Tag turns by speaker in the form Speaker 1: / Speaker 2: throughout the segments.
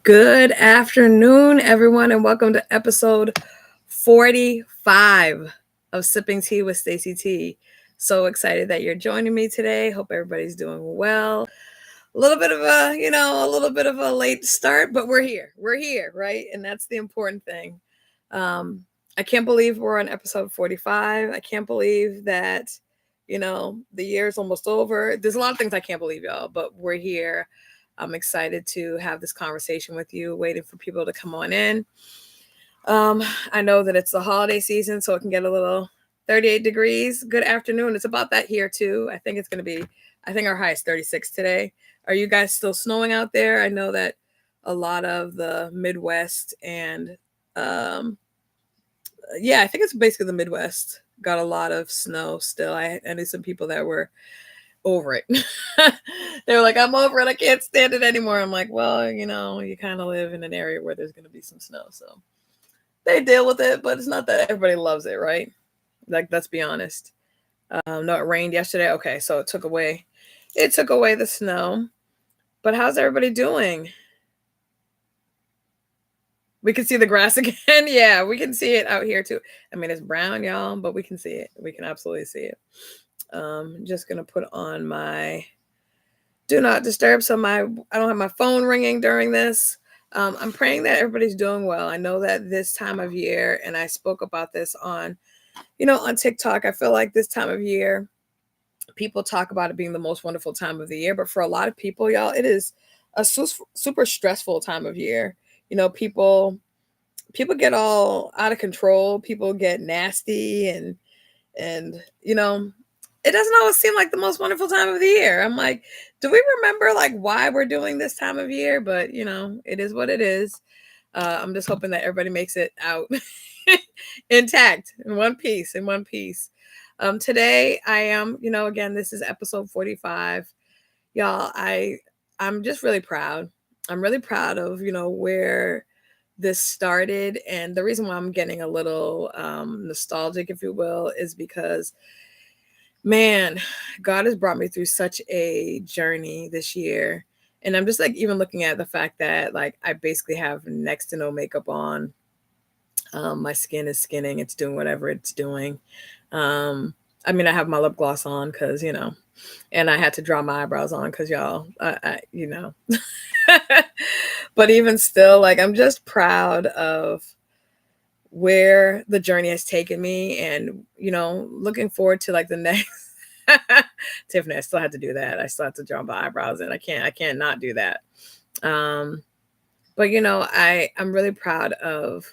Speaker 1: Good afternoon, everyone, and welcome to episode 45 of Sipping Tea with Stacey T. So excited that you're joining me today. Hope everybody's doing well. A little bit of a late start, but we're here. We're here, right? And that's the important thing. Um, I can't believe we're on episode 45. I can't believe that, the year's almost over. There's a lot of things I can't believe, y'all, but we're here. I'm excited to have this conversation with you, waiting for people to come on in. I know that it's the holiday season, so it can get a little 38 degrees. Good afternoon. It's about that here too. I think our high is 36 today. Are you guys still snowing out there? I know that a lot of the Midwest and yeah, I think it's basically the Midwest got a lot of snow still. I knew some people that were over it. They were like, I'm over it. I can't stand it anymore. I'm like, well, you kind of live in an area where there's going to be some snow. So they deal with it, but it's not that everybody loves it, right? Like, let's be honest. No, it rained yesterday. Okay, so it took away the snow. But how's everybody doing? We can see the grass again. Yeah, we can see it out here too. I mean, it's brown, y'all, but we can see it. We can absolutely see it. Just gonna put on my do not disturb so I don't have my phone ringing during this. I'm praying that everybody's doing well. I know that this time of year, and I spoke about this on TikTok. I feel like this time of year, people talk about it being the most wonderful time of the year, but for a lot of people, y'all, it is a super stressful time of year. People get all out of control. People get nasty, and it doesn't always seem like the most wonderful time of the year. I'm like, do we remember like why we're doing this time of year? But it is what it is. I'm just hoping that everybody makes it out intact in one piece. Today I am, again, this is episode 45. Y'all, I'm just really proud. I'm really proud of, where this started. And the reason why I'm getting a little nostalgic, if you will, is because, man, God has brought me through such a journey this year. And I'm just like even looking at the fact that like I basically have next to no makeup on. My skin is skinning, it's doing whatever it's doing. I mean, I have my lip gloss on because, and I had to draw my eyebrows on because y'all, but even still, like, I'm just proud of where the journey has taken me and, looking forward to like the next. Tiffany, I still had to do that. I still have to draw my eyebrows in. I can't not do that. Um, but I'm really proud of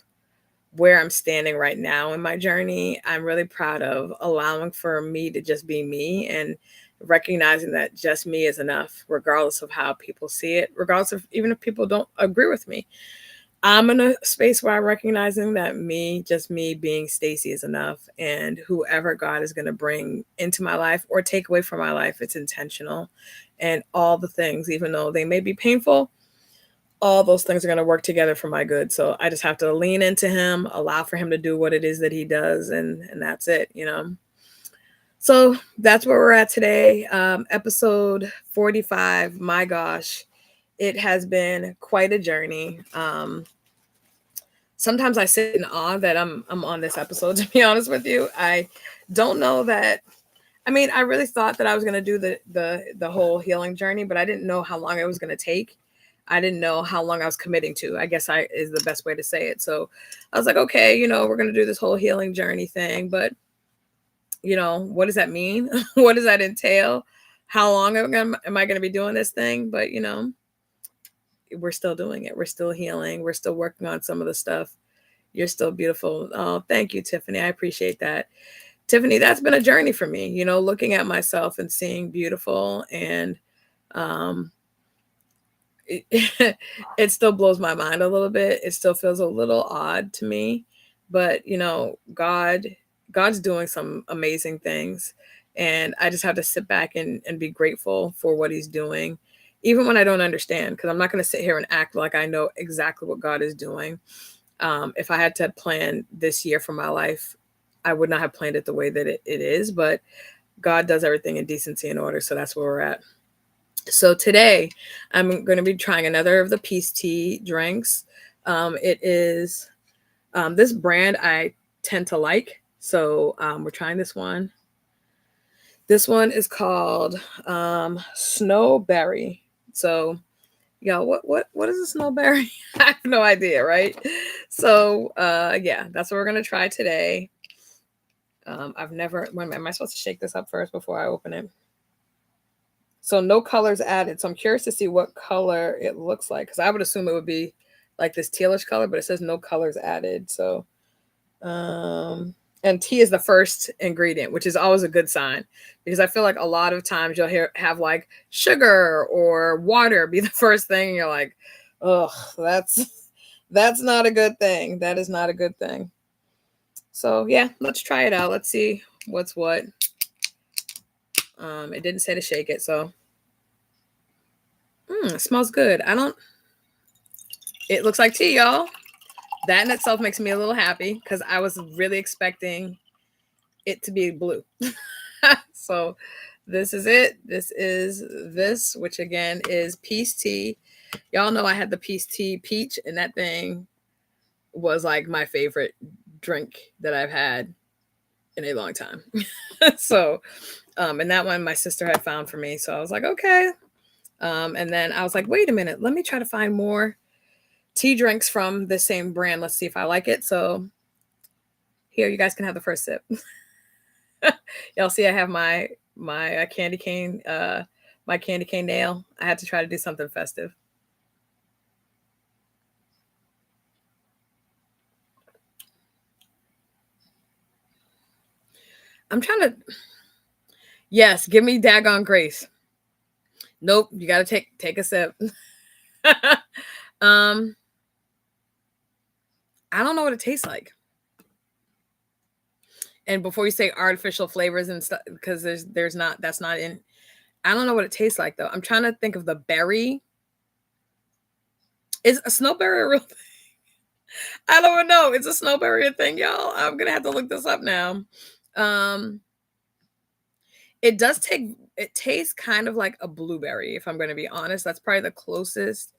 Speaker 1: where I'm standing right now in my journey. I'm really proud of allowing for me to just be me and recognizing that just me is enough, regardless of how people see it, regardless of even if people don't agree with me. I'm in a space where I'm recognizing that me, just me being Stacey is enough. And whoever God is going to bring into my life or take away from my life, it's intentional. And all the things, even though they may be painful, all those things are going to work together for my good. So I just have to lean into him, allow for him to do what it is that he does, and that's it. So that's where we're at today. Episode 45. My gosh, it has been quite a journey. Sometimes I sit in awe that I'm on this episode, to be honest with you. I don't know that. I mean, I really thought that I was going to do the whole healing journey, but I didn't know how long it was going to take. I didn't know how long I was committing to. I guess I is the best way to say it. So I was like, okay, we're going to do this whole healing journey thing, but what does that mean? What does that entail? How long am I going to be doing this thing? But we're still doing it. We're still healing. We're still working on some of the stuff. You're still beautiful. Oh, thank you, Tiffany. I appreciate that. Tiffany, that's been a journey for me, looking at myself and seeing beautiful and um it, it still blows my mind a little bit. It still feels a little odd to me, but God's doing some amazing things, and I just have to sit back and be grateful for what he's doing, even when I don't understand, because I'm not going to sit here and act like I know exactly what God is doing. If I had to plan this year for my life, I would not have planned it the way that it is, but God does everything in decency and order. So that's where we're at. So today I'm going to be trying another of the peace tea drinks. It is this brand I tend to like. So we're trying this one. This one is called Snowberry. So yeah, what is a snowberry? I have no idea, right? So yeah, that's what we're gonna try today. I've never. When am I supposed to shake this up first before I open it? So no colors added. So I'm curious to see what color it looks like because I would assume it would be like this tealish color, but it says no colors added. So and tea is the first ingredient, which is always a good sign because I feel like a lot of times have like sugar or water be the first thing, and you're like, oh, that's not a good thing. That is not a good thing. So yeah, let's try it out. Let's see what's what. It didn't say to shake it, so it smells good. I don't. It looks like tea, y'all. That in itself makes me a little happy because I was really expecting it to be blue. So this is it. This is this, which again is peace tea. Y'all know I had the peace tea peach, and that thing was like my favorite drink that I've had in a long time. So, and that one my sister had found for me. So I was like, okay. And then I was like, wait a minute, let me try to find more tea drinks from the same brand. Let's see if I like it. So here, you guys can have the first sip. Y'all see I have my candy cane my candy cane nail. I had to try to do something festive. I'm trying to. Yes, give me daggone grace. Nope, you got to take a sip. um I don't know what it tastes like. And before you say artificial flavors and stuff, because there's not, that's not in. I don't know what it tastes like though. I'm trying to think of the berry. Is a snowberry a real thing? I don't know. It's a snowberry a thing, y'all. I'm gonna have to look this up now. Um, it does take. It tastes kind of like a blueberry, if I'm gonna be honest. That's probably the closest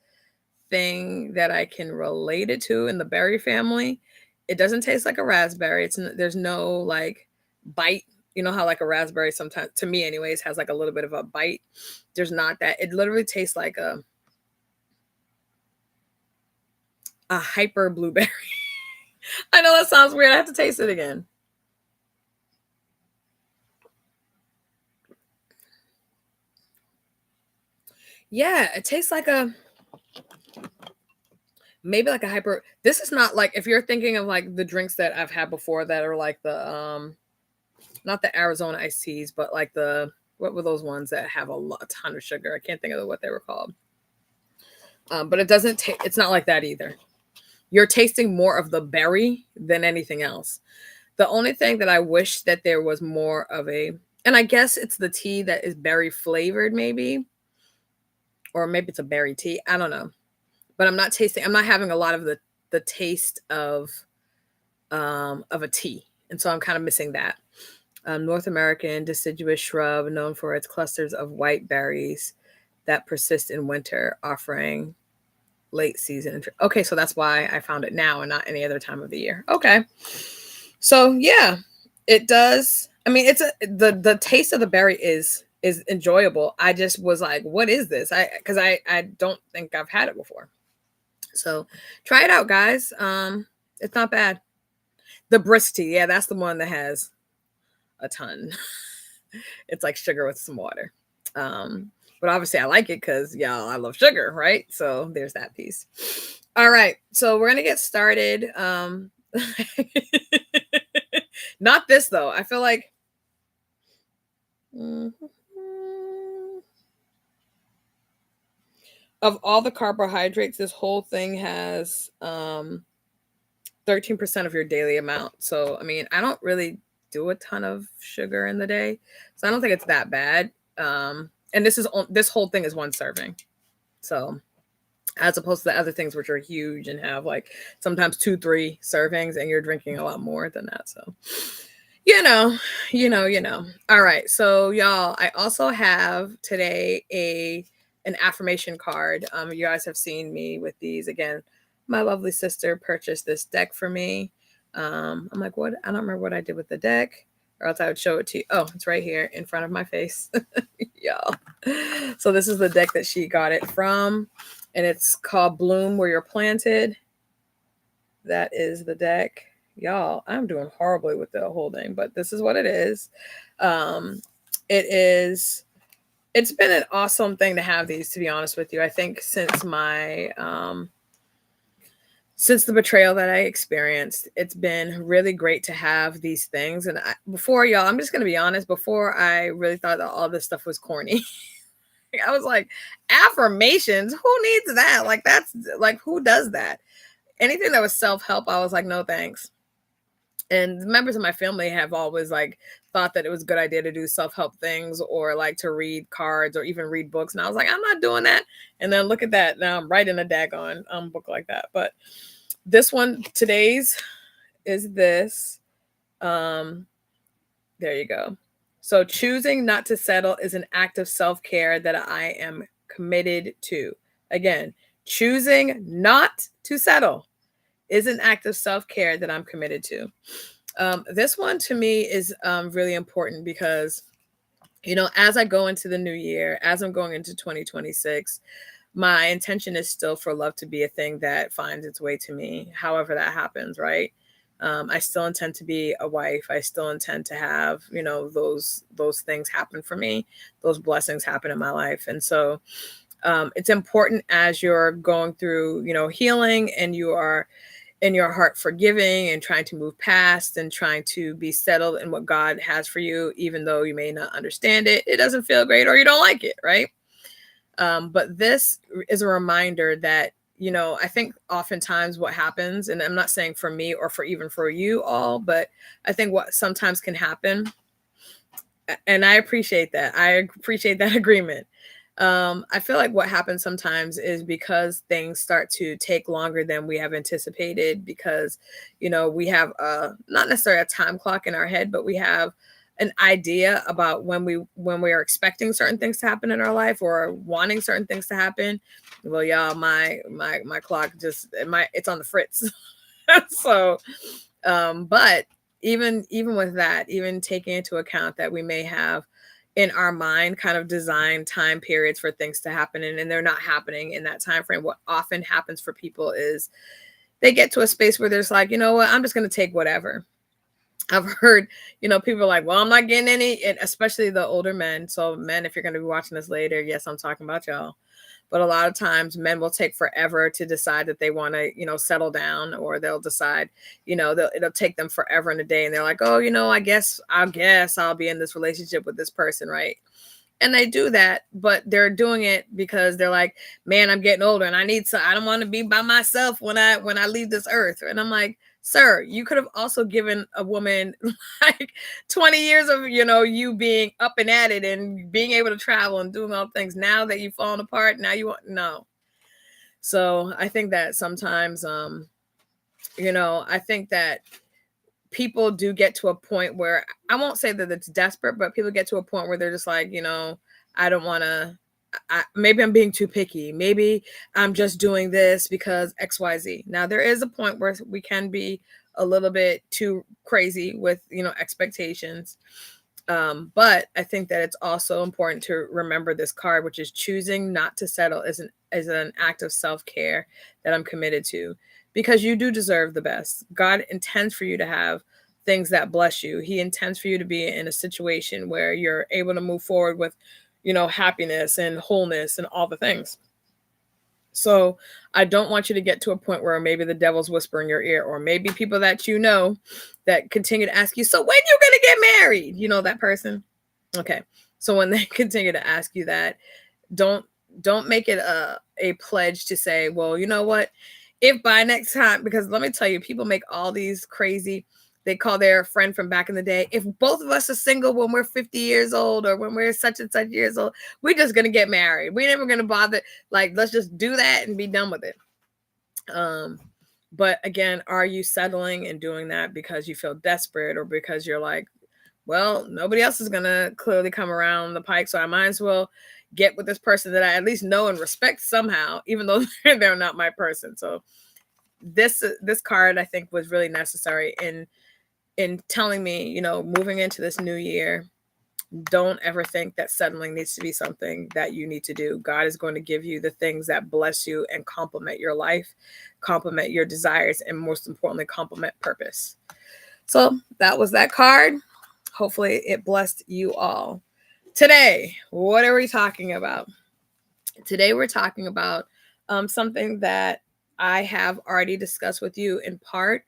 Speaker 1: thing that I can relate it to in the berry family. It doesn't taste like a raspberry. There's no like bite. You know how like a raspberry sometimes, to me anyways, has like a little bit of a bite. There's not that. It literally tastes like a hyper blueberry. I know that sounds weird. I have to taste it again. Yeah, it tastes like a maybe like a hyper. This is not like if you're thinking of like the drinks that I've had before that are like the not the Arizona iced teas, but like the what were those ones that have a ton of sugar? I can't think of what they were called. But it doesn't taste. It's not like that either. You're tasting more of the berry than anything else. The only thing that I wish that there was more of a, and I guess it's the tea that is berry flavored, maybe, or maybe it's a berry tea. I don't know, but I'm not tasting. I'm not having a lot of the taste of a tea, and so I'm kind of missing that. North American deciduous shrub known for its clusters of white berries that persist in winter, offering late season. Okay, so that's why I found it now and not any other time of the year. Okay, so yeah, it does. I mean, the taste of the berry is enjoyable. I just was like, what is this? I don't think I've had it before. So try it out, guys. It's not bad. The brisk tea, yeah, that's the one that has a ton. It's like sugar with some water. But obviously I like it because y'all, I love sugar, right? So there's that piece. All right, so we're gonna get started. Not this though. I feel like of all the carbohydrates, this whole thing has 13% of your daily amount. So I mean, I don't really do a ton of sugar in the day, so I don't think it's that bad. And this whole thing is one serving. So as opposed to the other things which are huge and have like sometimes 2-3 servings and you're drinking a lot more than that. So you know. All right, so y'all, I also have today a an affirmation card. You guys have seen me with these. Again, my lovely sister purchased this deck for me. I'm like, what? I don't remember what I did with the deck, or else I would show it to you. Oh, it's right here in front of my face. Y'all. So this is the deck that she got it from, and it's called Bloom Where You're Planted. That is the deck. Y'all, I'm doing horribly with the whole thing, but this is what it is. It is, it's been an awesome thing to have these, to be honest with you. I think since my, since the betrayal that I experienced, it's been really great to have these things. And before, y'all, I'm just going to be honest, before I really thought that all this stuff was corny. I was like, affirmations, who needs that? Like, that's like, who does that? Anything that was self-help, I was like, no, thanks. And members of my family have always like thought that it was a good idea to do self-help things or like to read cards or even read books. And I was like, I'm not doing that. And then look at that. Now I'm writing a daggone book like that. But this one, today's is this. There you go. So choosing not to settle is an act of self-care that I am committed to. Again, choosing not to settle is an act of self-care that I'm committed to. This one to me is really important because, you know, as I go into the new year, as I'm going into 2026, my intention is still for love to be a thing that finds its way to me, however that happens, right? I still intend to be a wife. I still intend to have, you know, those things happen for me, those blessings happen in my life. And so it's important as you're going through, you know, healing and you are in your heart forgiving and trying to move past and trying to be settled in what God has for you, even though you may not understand it, it doesn't feel great or you don't like it, right? But this is a reminder that, you know, I think oftentimes what happens, and I'm not saying for me or for even for you all, but I think what sometimes can happen, and I appreciate that. I appreciate that agreement. I feel like what happens sometimes is because things start to take longer than we have anticipated because, you know, we have not necessarily a time clock in our head, but we have an idea about when we are expecting certain things to happen in our life or wanting certain things to happen. Well, y'all, my clock just it's on the fritz. So, but even with that, even taking into account that we may have in our mind kind of design time periods for things to happen and they're not happening in that time frame, what often happens for people is they get to a space where there's like, you know what, I'm just going to take whatever. I've heard, you know, people are like, well, I'm not getting any, and especially the older men. So men, if you're going to be watching this later, yes, I'm talking about y'all. But a lot of times men will take forever to decide that they want to, you know, settle down, or they'll decide, you know, it'll take them forever in a day. And they're like, oh, you know, I guess I'll be in this relationship with this person. Right. And they do that, but they're doing it because they're like, man, I'm getting older and I don't want to be by myself when I leave this earth. And I'm like, sir, you could have also given a woman like 20 years of, you know, you being up and at it and being able to travel and doing all things. Now that you've fallen apart, now you want, no. So I think that sometimes, you know, I think that people do get to a point where, I won't say that it's desperate, but people get to a point where they're just like, you know, I don't want to, maybe I'm being too picky. Maybe I'm just doing this because XYZ. Now, there is a point where we can be a little bit too crazy with, you know, expectations. But I think that it's also important to remember this card, which is choosing not to settle is an act of self-care that I'm committed to, because you do deserve the best. God intends for you to have things that bless you. He intends for you to be in a situation where you're able to move forward with, you know, happiness and wholeness and all the things. So I don't want you to get to a point where maybe the devil's whispering in your ear, or maybe people that you know that continue to ask you, so when you going to get married? You know, that person. Okay. So when they continue to ask you that, don't make it a pledge to say, well, you know what, if by next time, because let me tell you, people make all these crazy, they call their friend from back in the day, if both of us are single when we're 50 years old or when we're such and such years old, we're just going to get married. We're never going to bother. Like, let's just do that and be done with it. But again, are you settling and doing that because you feel desperate, or because you're like, well, nobody else is going to clearly come around the pike, so I might as well, get with this person that I at least know and respect somehow, even though they're not my person. So this card I think was really necessary in telling me, moving into this new year, don't ever think that settling needs to be something that you need to do. God is going to give you the things that bless you and complement your life, complement your desires, and most importantly, complement purpose. So that was that card. Hopefully it blessed you all. Today, what are we talking about? Today we're talking about something that I have already discussed with you in part,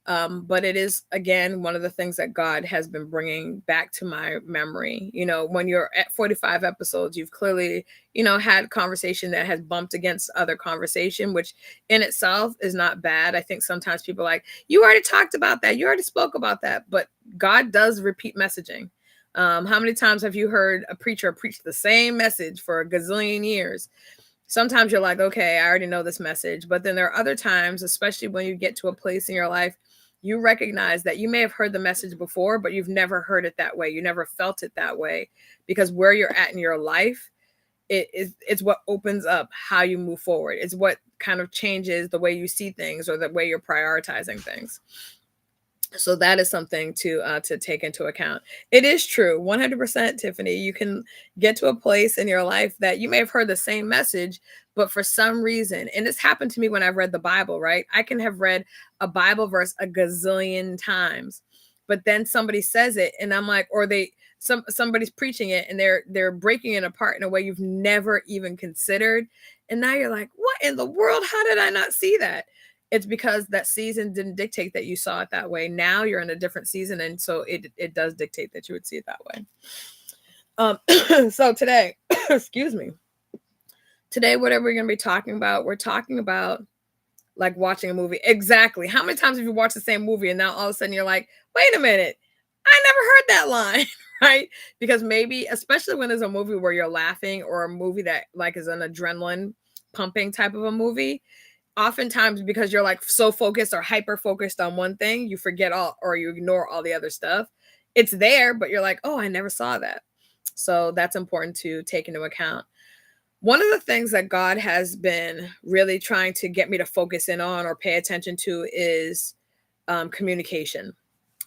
Speaker 1: but it is, again, one of the things that God has been bringing back to my memory. When you're at 45 episodes, you've clearly, had conversation that has bumped against other conversation, which in itself is not bad. I think sometimes people are like, you already talked about that. You already spoke about that. But God does repeat messaging. How many times have you heard a preacher preach the same message for a gazillion years? Sometimes you're like, okay, I already know this message. But then there are other times, especially when you get to a place in your life, you recognize that you may have heard the message before, but you've never heard it that way. You never felt it that way, because where you're at in your life, it's what opens up how you move forward. It's what kind of changes the way you see things or the way you're prioritizing things. So that is something to take into account. It is true, 100%, Tiffany. You can get to a place in your life that you may have heard the same message, but for some reason, and this happened to me when I've read the Bible, right? I can have read a Bible verse a gazillion times, but then somebody says it, and I'm like, or somebody's preaching it, and they're breaking it apart in a way you've never even considered, and now you're like, what in the world? How did I not see that? It's because that season didn't dictate that you saw it that way. Now you're in a different season, and so it does dictate that you would see it that way. So today, excuse me. Today, whatever we're going to be talking about, we're talking about like watching a movie. Exactly. How many times have you watched the same movie and now all of a sudden you're like, wait a minute, I never heard that line, right? Because maybe, especially when there's a movie where you're laughing, or a movie that like is an adrenaline pumping type of a movie, oftentimes because you're like so focused or hyper focused on one thing, you forget all, or you ignore all the other stuff. It's there, but you're like, oh, I never saw that. So that's important to take into account. One of the things that God has been really trying to get me to focus in on or pay attention to is communication.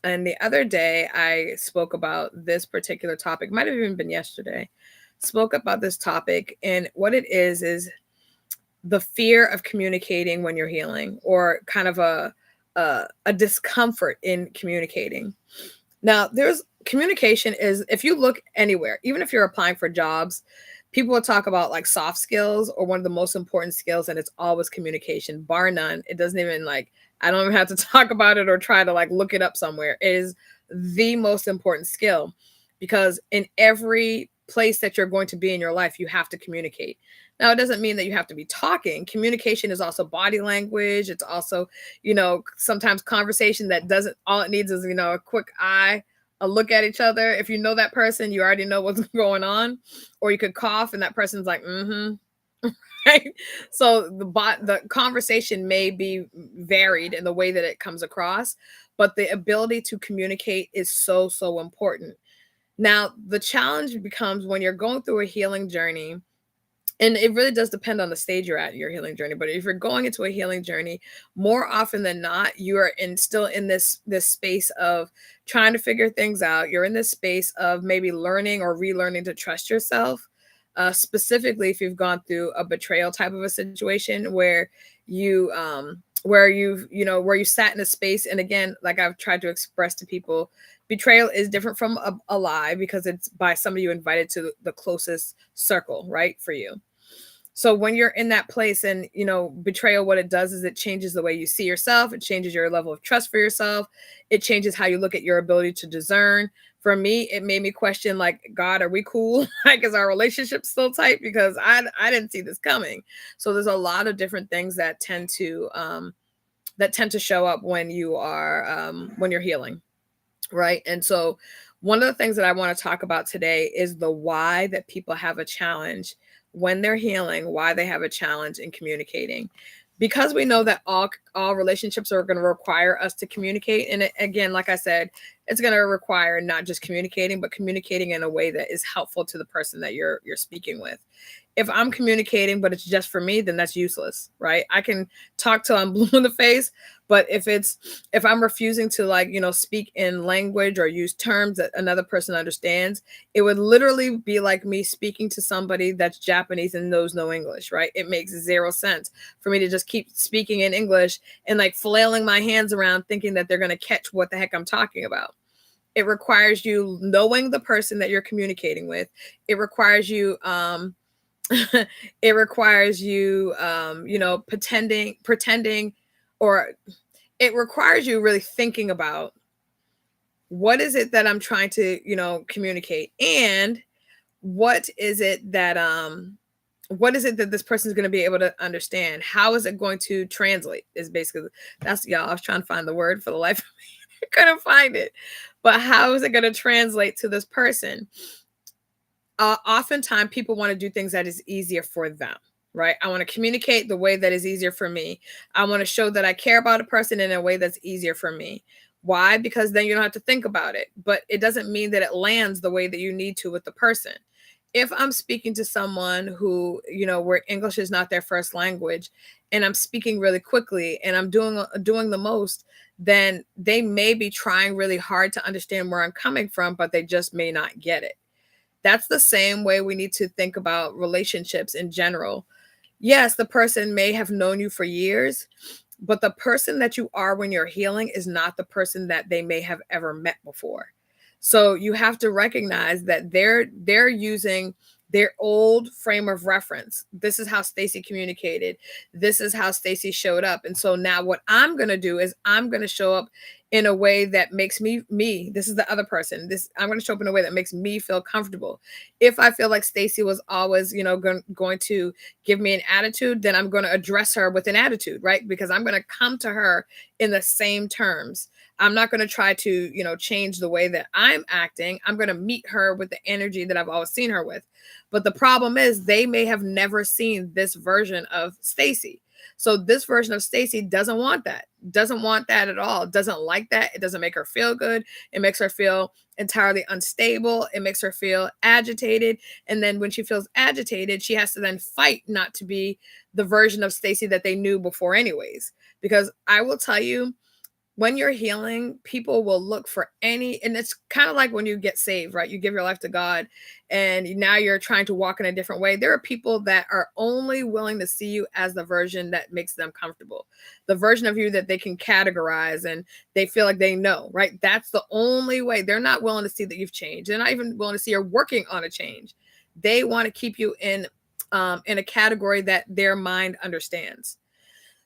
Speaker 1: And the other day I spoke about this particular topic, might have even been yesterday, spoke about this topic. And what it is the fear of communicating when you're healing, or kind of a discomfort in communicating. Now, there's communication is, if you look anywhere, even if you're applying for jobs, people will talk about like soft skills, or one of the most important skills, and it's always communication, bar none. It doesn't even like, I don't even have to talk about it or try to like look it up somewhere. It is the most important skill, because in every place that you're going to be in your life, you have to communicate. Now, it doesn't mean that you have to be talking. Communication is also body language. It's also, sometimes conversation that doesn't, all it needs is, a quick eye, a look at each other. If you know that person, you already know what's going on. Or you could cough and that person's like, mm-hmm. Right? So the conversation may be varied in the way that it comes across, but the ability to communicate is so, so important. Now, the challenge becomes when you're going through a healing journey, and it really does depend on the stage you're at in your healing journey. But if you're going into a healing journey, more often than not, you are still in this space of trying to figure things out. You're in this space of maybe learning or relearning to trust yourself. Specifically, if you've gone through a betrayal type of a situation where you where you sat in a space. And again, like I've tried to express to people, betrayal is different from a lie, because it's by somebody you invited to the closest circle, right, for you. So when you're in that place, and betrayal, what it does is it changes the way you see yourself. It changes your level of trust for yourself. It changes how you look at your ability to discern. For me, it made me question, like, God, are we cool? Like, is our relationship still tight? Because I didn't see this coming. So there's a lot of different things that tend to show up when you're healing, right? And so one of the things that I want to talk about today is the why that people have a challenge when they're healing, why they have a challenge in communicating. Because we know that all all relationships are going to require us to communicate. And again, like I said, it's going to require not just communicating, but communicating in a way that is helpful to the person that you're speaking with. If I'm communicating, but it's just for me, then that's useless, right? I can talk till I'm blue in the face, but if I'm refusing to, like, speak in language or use terms that another person understands, it would literally be like me speaking to somebody that's Japanese and knows no English, right? It makes zero sense for me to just keep speaking in English and like flailing my hands around thinking that they're going to catch what the heck I'm talking about. It requires you knowing the person that you're communicating with. It requires you it requires you pretending, or it requires you really thinking about what is it that I'm trying to communicate, and what is it that this person is going to be able to understand. How is it going to translate is basically, that's, y'all, I was trying to find the word for the life of me. I couldn't find it. But how is it going to translate to this person? Oftentimes people want to do things that is easier for them, right? I want to communicate the way that is easier for me. I want to show that I care about a person in a way that's easier for me. Why? Because then you don't have to think about it. But it doesn't mean that it lands the way that you need to with the person. If I'm speaking to someone who, where English is not their first language, and I'm speaking really quickly and I'm doing the most, then they may be trying really hard to understand where I'm coming from, but they just may not get it. That's the same way we need to think about relationships in general. Yes, the person may have known you for years, but the person that you are when you're healing is not the person that they may have ever met before. So you have to recognize that they're using their old frame of reference. This is how Stacy communicated. This is how Stacy showed up. And so now what I'm going to do is I'm going to show up in a way that makes me. This is the other person. I'm going to show up in a way that makes me feel comfortable. If I feel like Stacy was always, going to give me an attitude, then I'm going to address her with an attitude, right? Because I'm going to come to her in the same terms. I'm not going to try to, change the way that I'm acting. I'm going to meet her with the energy that I've always seen her with. But the problem is they may have never seen this version of Stacy. So this version of Stacy doesn't want that at all. Doesn't like that. It doesn't make her feel good. It makes her feel entirely unstable. It makes her feel agitated. And then when she feels agitated, she has to then fight not to be the version of Stacy that they knew before anyways. Because I will tell you, when you're healing, people will look for any, and it's kind of like when you get saved, right? You give your life to God and now you're trying to walk in a different way. There are people that are only willing to see you as the version that makes them comfortable, the version of you that they can categorize and they feel like they know, right? That's the only way. They're not willing to see that you've changed. They're not even willing to see you're working on a change. They want to keep you in a category that their mind understands.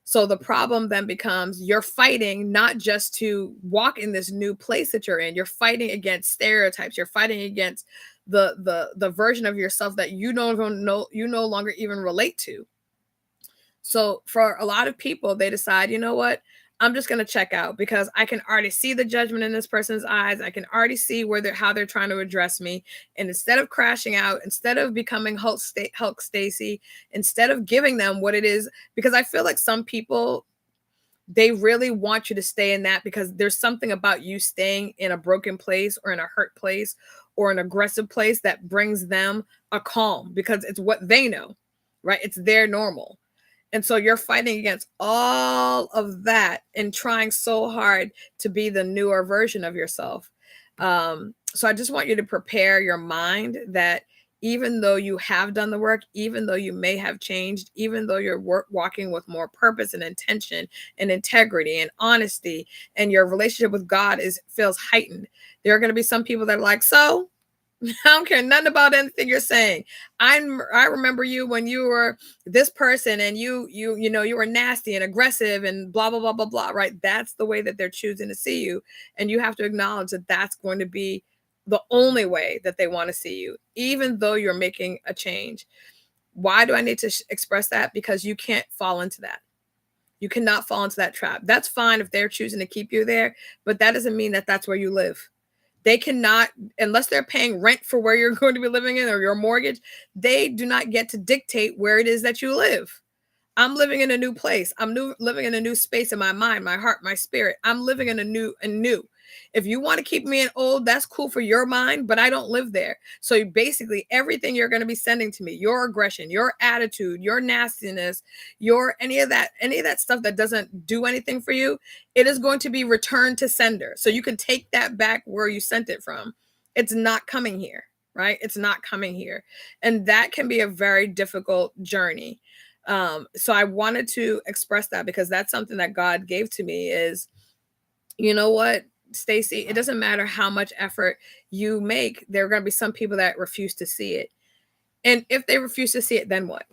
Speaker 1: So the problem then becomes you're fighting not just to walk in this new place that you're in. You're fighting against stereotypes. You're fighting against the version of yourself that you no longer even relate to. So for a lot of people, they decide, you know what? I'm just going to check out because I can already see the judgment in this person's eyes. I can already see how they're trying to address me. And instead of crashing out, instead of becoming Hulk Stacy, instead of giving them what it is, because I feel like some people, they really want you to stay in that because there's something about you staying in a broken place or in a hurt place or an aggressive place that brings them a calm because it's what they know, right? It's their normal. And so you're fighting against all of that and trying so hard to be the newer version of yourself. So I just want you to prepare your mind that even though you have done the work, even though you may have changed, even though you're walking with more purpose and intention and integrity and honesty, and your relationship with God feels heightened, there are going to be some people that are like, so I don't care nothing about anything you're saying. I remember you when you were this person and you were nasty and aggressive and blah, blah, blah, blah, blah, right? That's the way that they're choosing to see you. And you have to acknowledge that that's going to be the only way that they want to see you, even though you're making a change. Why do I need to express that? Because you can't fall into that. You cannot fall into that trap. That's fine if they're choosing to keep you there, but that doesn't mean that that's where you live. They cannot, unless they're paying rent for where you're going to be living in or your mortgage, they do not get to dictate where it is that you live. I'm living in a new place. Living in a new space in my mind, my heart, my spirit. I'm living in a new. If you want to keep me in old, that's cool for your mind, but I don't live there. So basically, everything you're going to be sending to me, your aggression, your attitude, your nastiness, your any of that stuff that doesn't do anything for you, it is going to be returned to sender. So you can take that back where you sent it from. It's not coming here, right? It's not coming here. And that can be a very difficult journey. So I wanted to express that because that's something that God gave to me is, you know what, Stacy, it doesn't matter how much effort you make, there are going to be some people that refuse to see it. And if they refuse to see it, then what?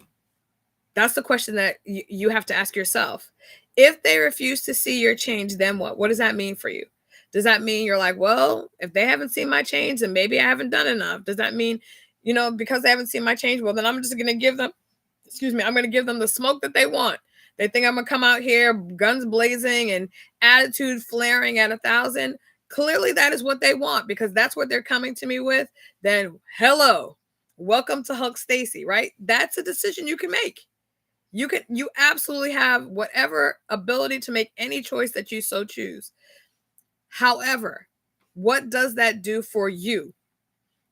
Speaker 1: That's the question that you have to ask yourself. If they refuse to see your change, then what? What does that mean for you? Does that mean you're like, well, if they haven't seen my change, then maybe I haven't done enough? Does that mean, because they haven't seen my change, well, then I'm just going to give them, I'm going to give them the smoke that they want. They think I'm going to come out here, guns blazing and attitude flaring at 1,000. Clearly, that is what they want because that's what they're coming to me with. Then, hello, welcome to Hulk Stacy, right? That's a decision you can make. You absolutely have whatever ability to make any choice that you so choose. However, what does that do for you?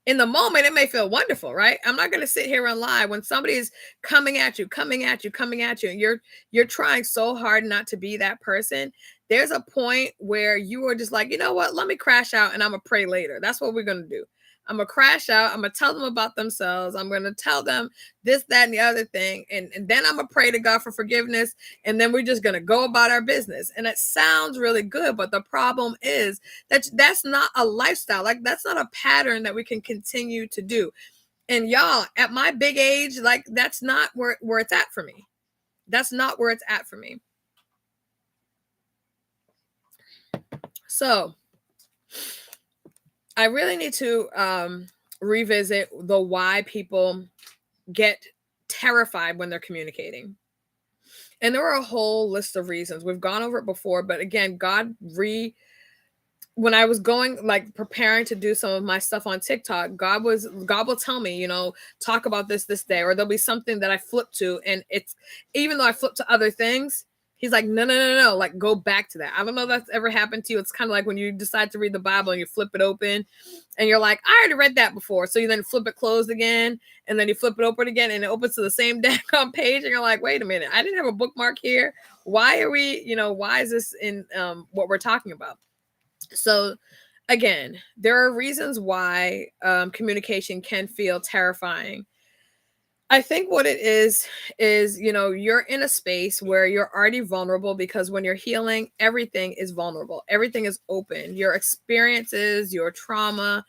Speaker 1: In the moment, it may feel wonderful, right? I'm not going to sit here and lie when somebody is coming at you, and you're trying so hard not to be that person. There's a point where you are just like, you know what? Let me crash out and I'm gonna pray later. That's what we're gonna do. I'm gonna crash out. I'm gonna tell them about themselves. I'm gonna tell them this, that, and the other thing, and then I'm gonna pray to God for forgiveness, and then we're just gonna go about our business. And it sounds really good, but the problem is that's not a lifestyle. Like that's not a pattern that we can continue to do. And y'all, at my big age, like that's not where it's at for me. That's not where it's at for me. So I really need to revisit the why people get terrified when they're communicating. And there are a whole list of reasons. We've gone over it before, but again, when I was going like preparing to do some of my stuff on TikTok, God will tell me, talk about this day, or there'll be something that I flip to, and it's even though I flip to other things, he's like, no, like go back to that. I don't know if that's ever happened to you. It's kind of like when you decide to read the Bible and you flip it open and you're like, I already read that before. So you then flip it closed again and then you flip it open again and it opens to the same daggone page. And you're like, wait a minute, I didn't have a bookmark here. Why are we, why is this in what we're talking about? So again, there are reasons why communication can feel terrifying. I think what it is, you're in a space where you're already vulnerable because when you're healing, everything is vulnerable. Everything is open. Your experiences, your trauma,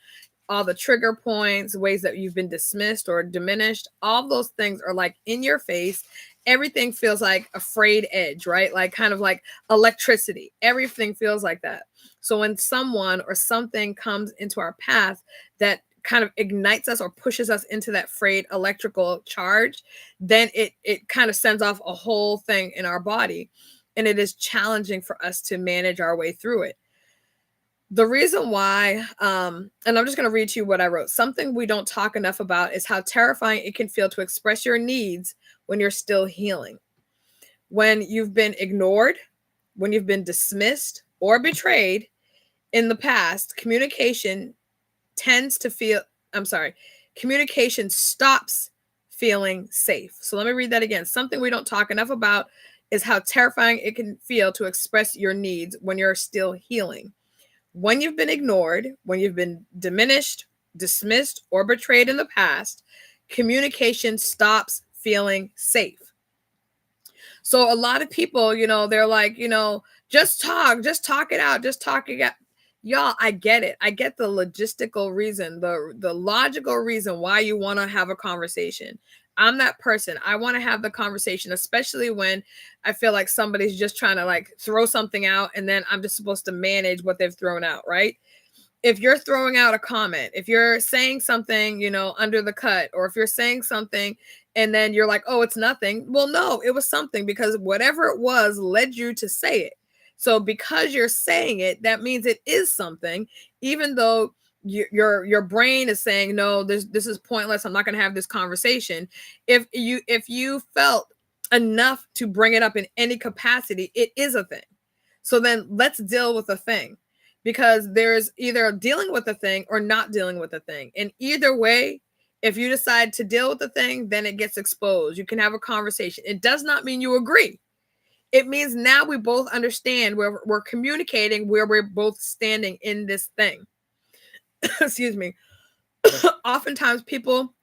Speaker 1: all the trigger points, ways that you've been dismissed or diminished, all those things are like in your face. Everything feels like a frayed edge, right? Like kind of like electricity. Everything feels like that. So when someone or something comes into our path that kind of ignites us or pushes us into that frayed electrical charge, then it kind of sends off a whole thing in our body. And it is challenging for us to manage our way through it. The reason why, and I'm just going to read to you what I wrote. Something we don't talk enough about is how terrifying it can feel to express your needs when you're still healing. When you've been ignored, when you've been dismissed or betrayed in the past, communication stops feeling safe. So let me read that again. Something we don't talk enough about is how terrifying it can feel to express your needs when you're still healing. When you've been ignored, when you've been diminished, dismissed, or betrayed in the past, communication stops feeling safe. So a lot of people, they're like, just talk it out, just talk it out. Y'all, I get it. I get the logistical reason, the logical reason why you want to have a conversation. I'm that person. I want to have the conversation, especially when I feel like somebody's just trying to like throw something out and then I'm just supposed to manage what they've thrown out, right? If you're throwing out a comment, if you're saying something, under the cut, or if you're saying something and then you're like, oh, it's nothing. Well, no, it was something because whatever it was led you to say it. So because you're saying it, that means it is something, even though your brain is saying, no, this is pointless. I'm not going to have this conversation. If you felt enough to bring it up in any capacity, it is a thing. So then let's deal with the thing, because there's either dealing with the thing or not dealing with the thing. And either way, if you decide to deal with the thing, then it gets exposed. You can have a conversation. It does not mean you agree. It means now we both understand where we're communicating, where we're both standing in this thing. Excuse me. Oftentimes people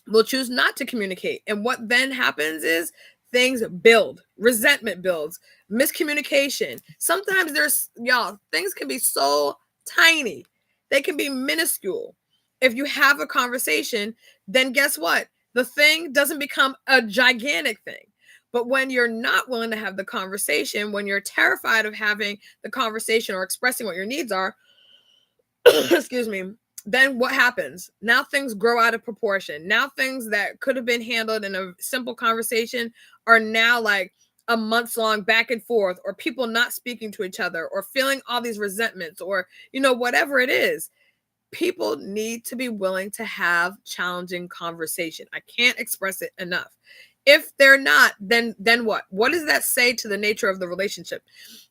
Speaker 1: will choose not to communicate. And what then happens is things build, resentment builds, miscommunication. Sometimes things can be so tiny, they can be minuscule. If you have a conversation, then guess what? The thing doesn't become a gigantic thing. But when you're not willing to have the conversation, when you're terrified of having the conversation or expressing what your needs are, excuse me, then what happens? Now things grow out of proportion. Now things that could have been handled in a simple conversation are now like a months long back and forth, or people not speaking to each other, or feeling all these resentments, or, whatever it is. People need to be willing to have challenging conversation. I can't express it enough. If they're not, then what? What does that say to the nature of the relationship?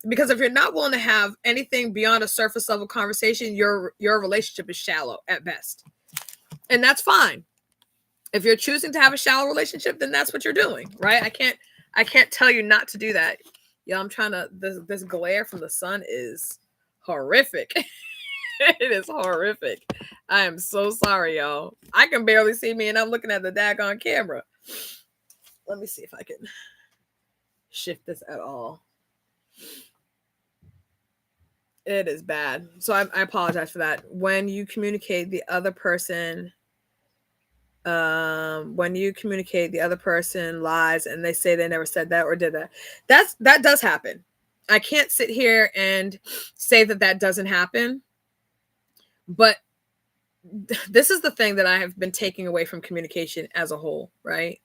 Speaker 1: Because if you're not willing to have anything beyond a surface level conversation, your relationship is shallow at best. And that's fine. If you're choosing to have a shallow relationship, then that's what you're doing, right? I can't tell you not to do that. Yeah, I'm trying to, this glare from the sun is horrific. It is horrific. I am so sorry, y'all. I can barely see me and I'm looking at the daggone camera. Let me see if I can shift this at all. It is bad. So I apologize for that. When you communicate the other person, lies and they say they never said that or did that. That does happen. I can't sit here and say that doesn't happen. But this is the thing that I have been taking away from communication as a whole, right?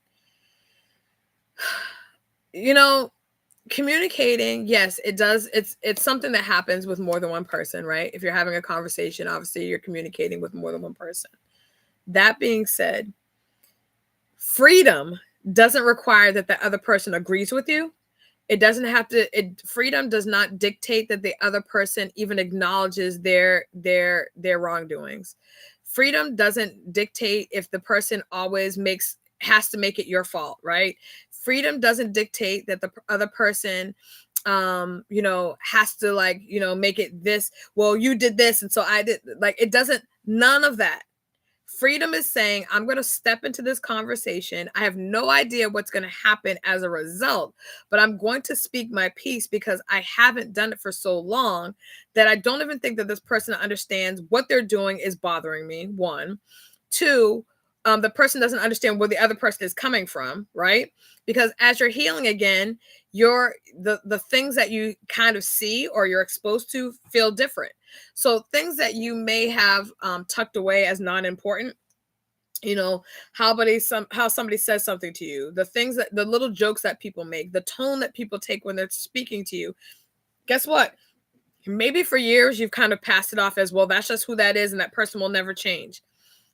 Speaker 1: Communicating, yes, it does. It's something that happens with more than one person, right? If you're having a conversation, obviously you're communicating with more than one person. That being said, freedom doesn't require that the other person agrees with you. It doesn't have to. Freedom does not dictate that the other person even acknowledges their wrongdoings. Freedom doesn't dictate if the person always has to make it your fault, right? Freedom doesn't dictate that the other person has to make it this, well, you did this and so I did, it doesn't, none of that. Freedom is saying, I'm going to step into this conversation. I have no idea what's going to happen as a result, but I'm going to speak my piece because I haven't done it for so long that I don't even think that this person understands what they're doing is bothering me. One. Two, the person doesn't understand where the other person is coming from, right? Because as you're healing again, the things that you kind of see or you're exposed to feel different. So things that you may have tucked away as non-important, how somebody says something to you, the little jokes that people make, the tone that people take when they're speaking to you. Guess what? Maybe for years you've kind of passed it off as, well, that's just who that is and that person will never change.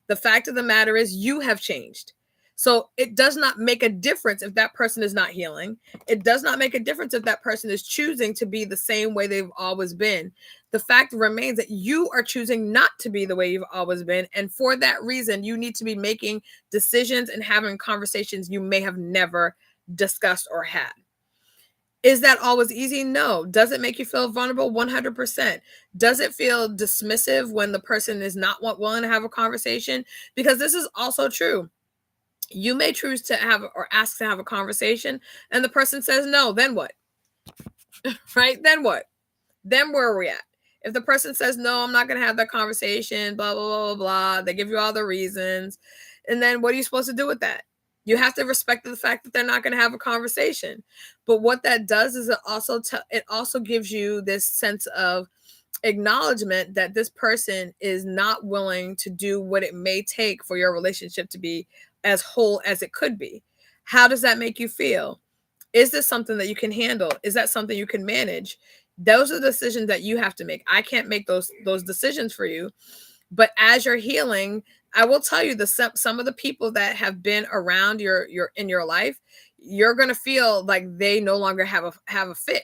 Speaker 1: The fact of the matter is you have changed. So it does not make a difference if that person is not healing. It does not make a difference if that person is choosing to be the same way they've always been. The fact remains that you are choosing not to be the way you've always been. And for that reason, you need to be making decisions and having conversations you may have never discussed or had. Is that always easy? No. Does it make you feel vulnerable? 100%. Does it feel dismissive when the person is not willing to have a conversation? Because this is also true. You may choose to have or ask to have a conversation and the person says no, then what? Right? Then what? Then where are we at? If the person says, no, I'm not going to have that conversation, blah, blah, blah, blah, blah, they give you all the reasons. And then what are you supposed to do with that? You have to respect the fact that they're not going to have a conversation. But what that does is it also gives you this sense of acknowledgement that this person is not willing to do what it may take for your relationship to be as whole as it could be. How does that make you feel? Is this something that you can handle? Is that something you can manage? Those are decisions that you have to make. I can't make those decisions for you. But as you're healing, I will tell you some of the people that have been around your in your life, you're going to feel like they no longer have a fit.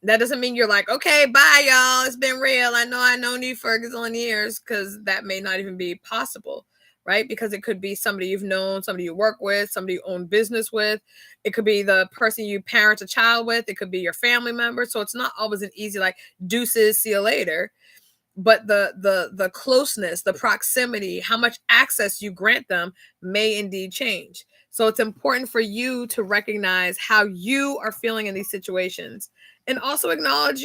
Speaker 1: That doesn't mean you're like, okay, bye y'all, it's been real. I've known you for a gazillion years, because that may not even be possible, right? Because it could be somebody you've known, somebody you work with, somebody you own business with. It could be the person you parent a child with. It could be your family member. So it's not always an easy like deuces, see you later. But the closeness, the proximity, how much access you grant them may indeed change. So it's important for you to recognize how you are feeling in these situations, and also acknowledge,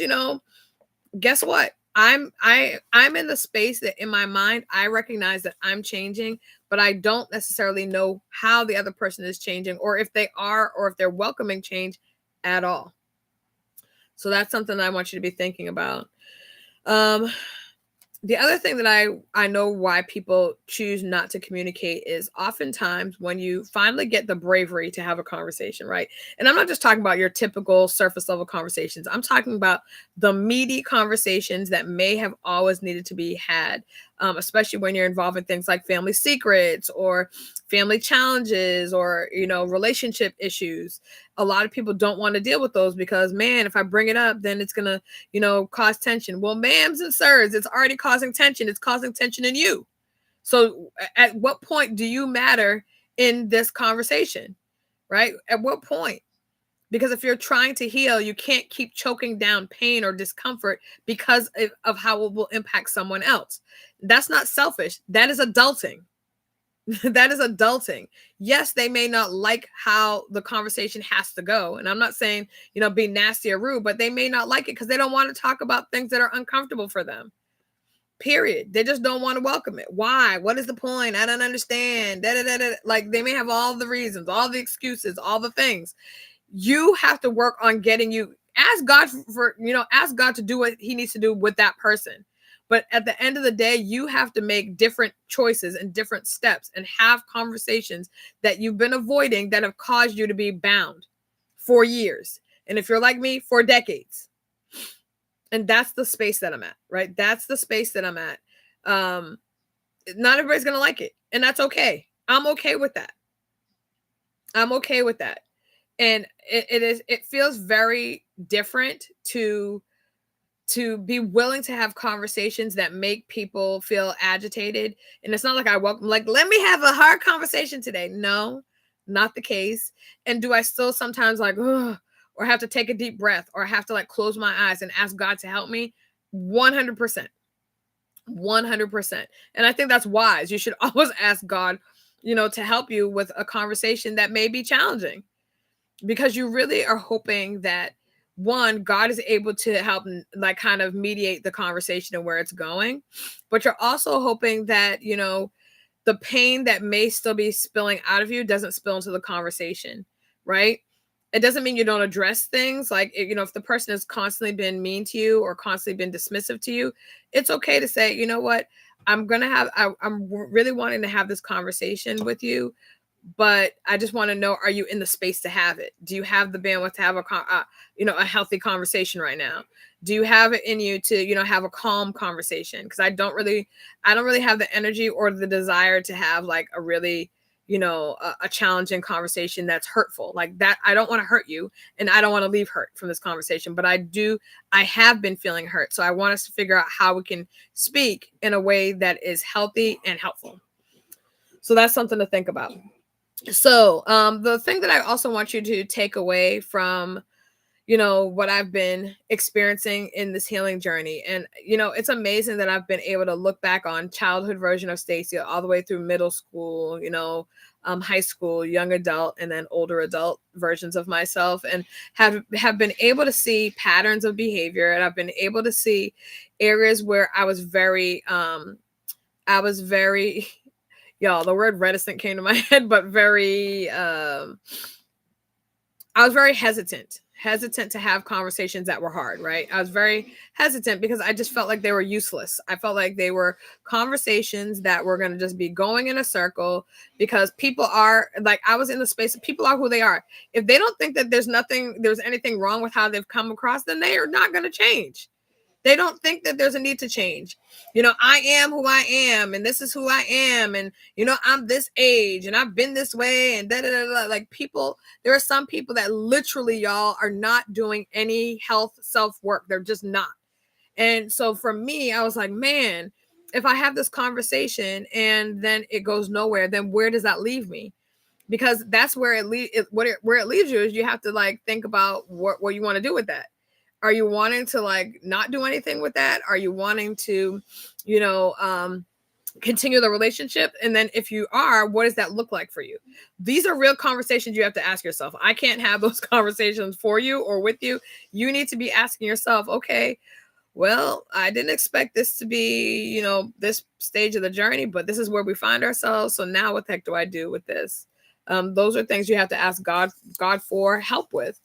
Speaker 1: guess what? I'm in the space that in my mind I recognize that I'm changing, but I don't necessarily know how the other person is changing, or if they are, or if they're welcoming change at all. So that's something that I want you to be thinking about. The other thing that I know why people choose not to communicate is oftentimes when you finally get the bravery to have a conversation, right? And I'm not just talking about your typical surface level conversations. I'm talking about the meaty conversations that may have always needed to be had, especially when you're involved in things like family secrets or family challenges, or, relationship issues. A lot of people don't want to deal with those because, man, if I bring it up, then it's going to, cause tension. Well, ma'ams and sirs, it's already causing tension. It's causing tension in you. So at what point do you matter in this conversation, right? At what point? Because if you're trying to heal, you can't keep choking down pain or discomfort because of how it will impact someone else. That's not selfish. That is adulting. That is adulting. Yes, they may not like how the conversation has to go. And I'm not saying, be nasty or rude, but they may not like it because they don't want to talk about things that are uncomfortable for them. Period. They just don't want to welcome it. Why? What is the point? I don't understand. Da, da, da, da. Like, they may have all the reasons, all the excuses, all the things. You have to work on getting you, ask God ask God to do what he needs to do with that person. But at the end of the day, you have to make different choices and different steps and have conversations that you've been avoiding that have caused you to be bound for years. And if you're like me, for decades. And that's the space that I'm at, right? That's the space that I'm at. Not everybody's going to like it. And that's okay. I'm okay with that. I'm okay with that. And it feels very different to be willing to have conversations that make people feel agitated. And it's not like I welcome, like, let me have a hard conversation today. No, not the case. And do I still sometimes like, ugh, or have to take a deep breath, or have to like close my eyes and ask God to help me? 100%. 100%. And I think that's wise. You should always ask God, to help you with a conversation that may be challenging, because you really are hoping that, one, God is able to help like kind of mediate the conversation and where it's going. But you're also hoping that, the pain that may still be spilling out of you doesn't spill into the conversation, right? It doesn't mean you don't address things. Like, if the person has constantly been mean to you or constantly been dismissive to you, it's okay to say, you know what, I'm really wanting to have this conversation with you, but I just want to know, are you in the space to have it? Do you have the bandwidth to have a healthy conversation right now? Do you have it in you to, have a calm conversation? Because I don't really have the energy or the desire to have like a really, a challenging conversation that's hurtful like that. I don't want to hurt you, and I don't want to leave hurt from this conversation, but I have been feeling hurt. So I want us to figure out how we can speak in a way that is healthy and helpful. So that's something to think about. So the thing that I also want you to take away from, what I've been experiencing in this healing journey. And, it's amazing that I've been able to look back on childhood version of Stacey all the way through middle school, high school, young adult, and then older adult versions of myself, and have been able to see patterns of behavior. And I've been able to see areas where I was very, y'all, the word reticent came to my head, but I was very hesitant to have conversations that were hard, right? I was very hesitant because I just felt like they were useless. I felt like they were conversations that were going to just be going in a circle, because people are like, I was in the space of people are who they are. If they don't think that there's anything wrong with how they've come across, then they are not going to change. They don't think that there's a need to change. I am who I am, and this is who I am, and I'm this age, and I've been this way, and da da da da. Like, people, there are some people that literally, y'all, are not doing any health self work. They're just not. And so for me, I was like, man, if I have this conversation and then it goes nowhere, then where does that leave me? Because that's where where it leaves you is you have to like think about what you want to do with that. Are you wanting to like not do anything with that? Are you wanting to, continue the relationship? And then if you are, what does that look like for you? These are real conversations you have to ask yourself. I can't have those conversations for you or with you. You need to be asking yourself, okay, well, I didn't expect this to be, this stage of the journey, but this is where we find ourselves. So now what the heck do I do with this? Those are things you have to ask God for help with.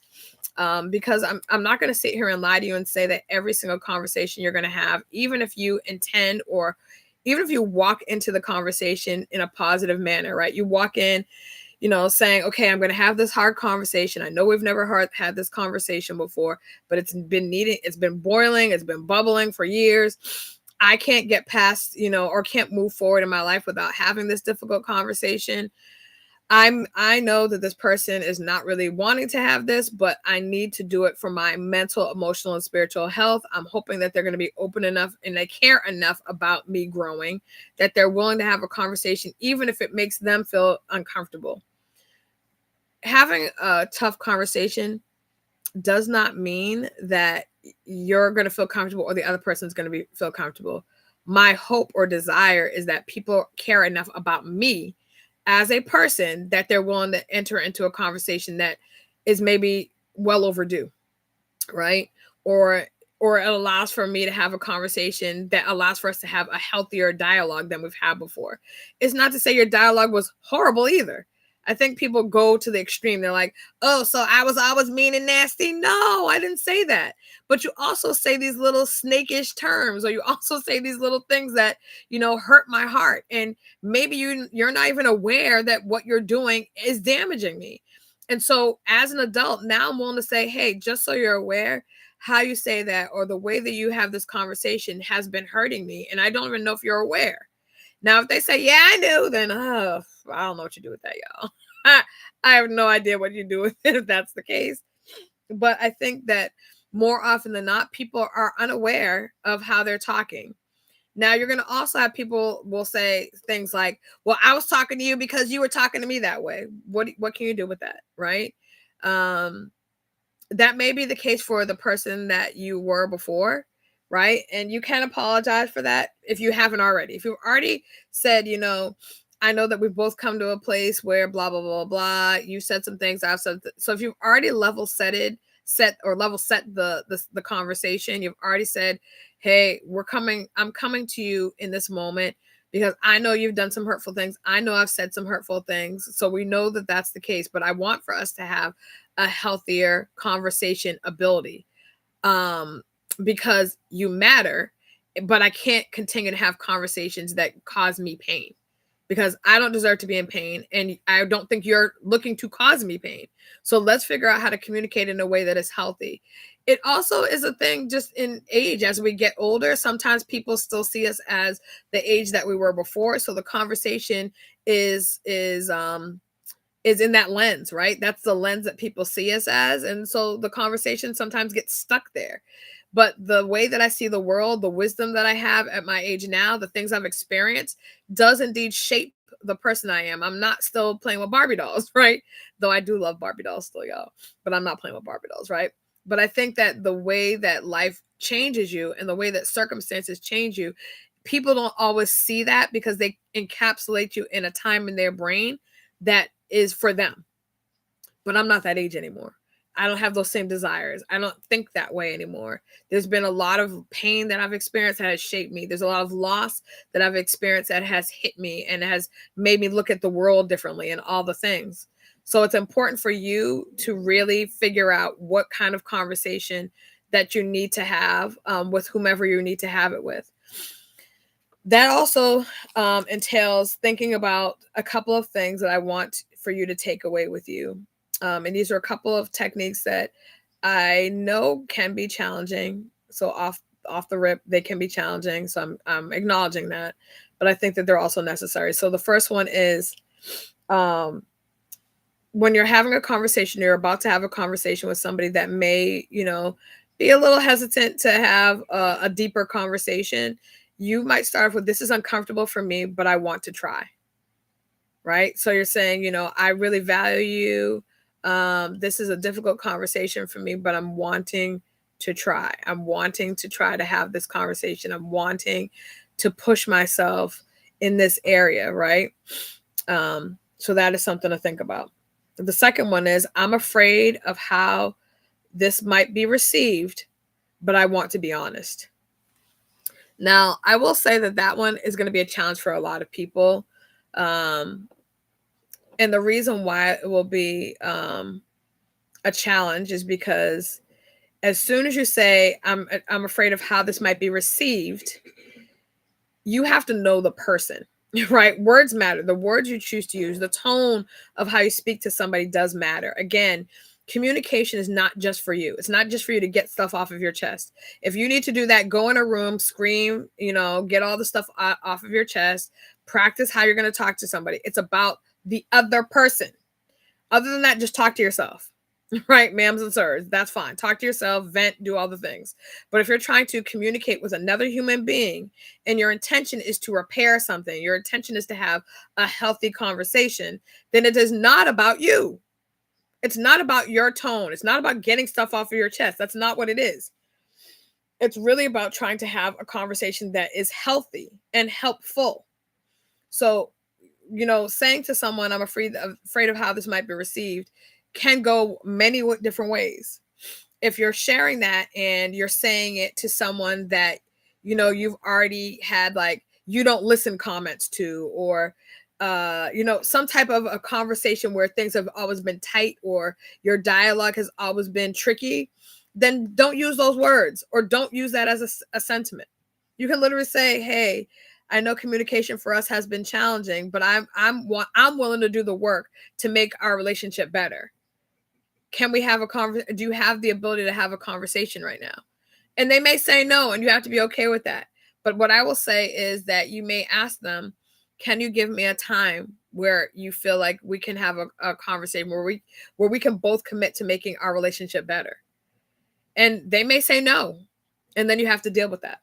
Speaker 1: Because I'm not going to sit here and lie to you and say that every single conversation you're going to have, even if you intend or even if you walk into the conversation in a positive manner, right? You walk in, saying, okay, I'm going to have this hard conversation. I know we've never had this conversation before, but it's been boiling, it's been bubbling for years. I can't get past, or can't move forward in my life without having this difficult conversation. I know that this person is not really wanting to have this, but I need to do it for my mental, emotional, and spiritual health. I'm hoping that they're going to be open enough and they care enough about me growing that they're willing to have a conversation, even if it makes them feel uncomfortable. Having a tough conversation does not mean that you're going to feel comfortable or the other person's going to feel comfortable. My hope or desire is that people care enough about me as a person that they're willing to enter into a conversation that is maybe well overdue, right? Or it allows for me to have a conversation that allows for us to have a healthier dialogue than we've had before. It's not to say your dialogue was horrible either. I think people go to the extreme. They're like, oh, so I was always mean and nasty. No, I didn't say that. But you also say these little snakish terms, or you also say these little things that, hurt my heart. And maybe you're not even aware that what you're doing is damaging me. And so as an adult, now I'm willing to say, hey, just so you're aware, how you say that or the way that you have this conversation has been hurting me. And I don't even know if you're aware. Now, if they say, yeah, I knew, then I don't know what you do with that, y'all. I have no idea what you do with it if that's the case. But I think that more often than not, people are unaware of how they're talking. Now, you're going to also have people will say things like, well, I was talking to you because you were talking to me that way. What can you do with that, right? That may be the case for the person that you were before, right? And you can apologize for that if you haven't already. If you've already said, I know that we've both come to a place where blah, blah, blah, blah. You said some things, I've said. So if you've already set the conversation, you've already said, hey, I'm coming to you in this moment because I know you've done some hurtful things. I know I've said some hurtful things. So we know that that's the case, but I want for us to have a healthier conversation ability, because you matter, but I can't continue to have conversations that cause me pain because I don't deserve to be in pain. And I don't think you're looking to cause me pain. So let's figure out how to communicate in a way that is healthy. It also is a thing just in age. As we get older, sometimes people still see us as the age that we were before. So the conversation is in that lens, right? That's the lens that people see us as. And so the conversation sometimes gets stuck there. But the way that I see the world, the wisdom that I have at my age now, the things I've experienced does indeed shape the person I am. I'm not still playing with Barbie dolls, right? Though I do love Barbie dolls still, y'all. But I'm not playing with Barbie dolls, right? But I think that the way that life changes you and the way that circumstances change you, people don't always see that because they encapsulate you in a time in their brain that is for them. But I'm not that age anymore. I don't have those same desires. I don't think that way anymore. There's been a lot of pain that I've experienced that has shaped me. There's a lot of loss that I've experienced that has hit me and has made me look at the world differently and all the things. So it's important for you to really figure out what kind of conversation that you need to have with whomever you need to have it with. That also entails thinking about a couple of things that I want for you to take away with you. And these are a couple of techniques that I know can be challenging. So off the rip, they can be challenging. So I'm acknowledging that, but I think that they're also necessary. So the first one is, when you're having a conversation, you're about to have a conversation with somebody that may, be a little hesitant to have a deeper conversation. You might start off with, this is uncomfortable for me, but I want to try. Right. So you're saying, I really value you. This is a difficult conversation for me, but I'm wanting to try. I'm wanting to try to have this conversation. I'm wanting to push myself in this area. Right. So that is something to think about. The second one is, I'm afraid of how this might be received, but I want to be honest. Now, I will say that one is going to be a challenge for a lot of people. And the reason why it will be a challenge is because as soon as you say, I'm afraid of how this might be received, you have to know the person, right? Words matter. The words you choose to use, the tone of how you speak to somebody does matter. Again, communication is not just for you. It's not just for you to get stuff off of your chest. If you need to do that, go in a room, scream, get all the stuff off of your chest, practice how you're going to talk to somebody. It's about the other person. Other than that, just talk to yourself. Right, ma'ams and sirs, that's fine. Talk to yourself, vent, do all the things. But if you're trying to communicate with another human being and your intention is to repair something, your intention is to have a healthy conversation, then it is not about you. It's not about your tone. It's not about getting stuff off of your chest. That's not what it is. It's really about trying to have a conversation that is healthy and helpful. So, saying to someone, I'm afraid of how this might be received, can go many different ways. If you're sharing that and you're saying it to someone that, you've already had, like, you don't listen comments to, or, some type of a conversation where things have always been tight, or your dialogue has always been tricky, then don't use those words, or don't use that as a sentiment. You can literally say, hey, I know communication for us has been challenging, but I'm willing to do the work to make our relationship better. Can we have a conversation? Do you have the ability to have a conversation right now? And they may say no, and you have to be okay with that. But what I will say is that you may ask them, can you give me a time where you feel like we can have a conversation where we can both commit to making our relationship better? And they may say no. And then you have to deal with that.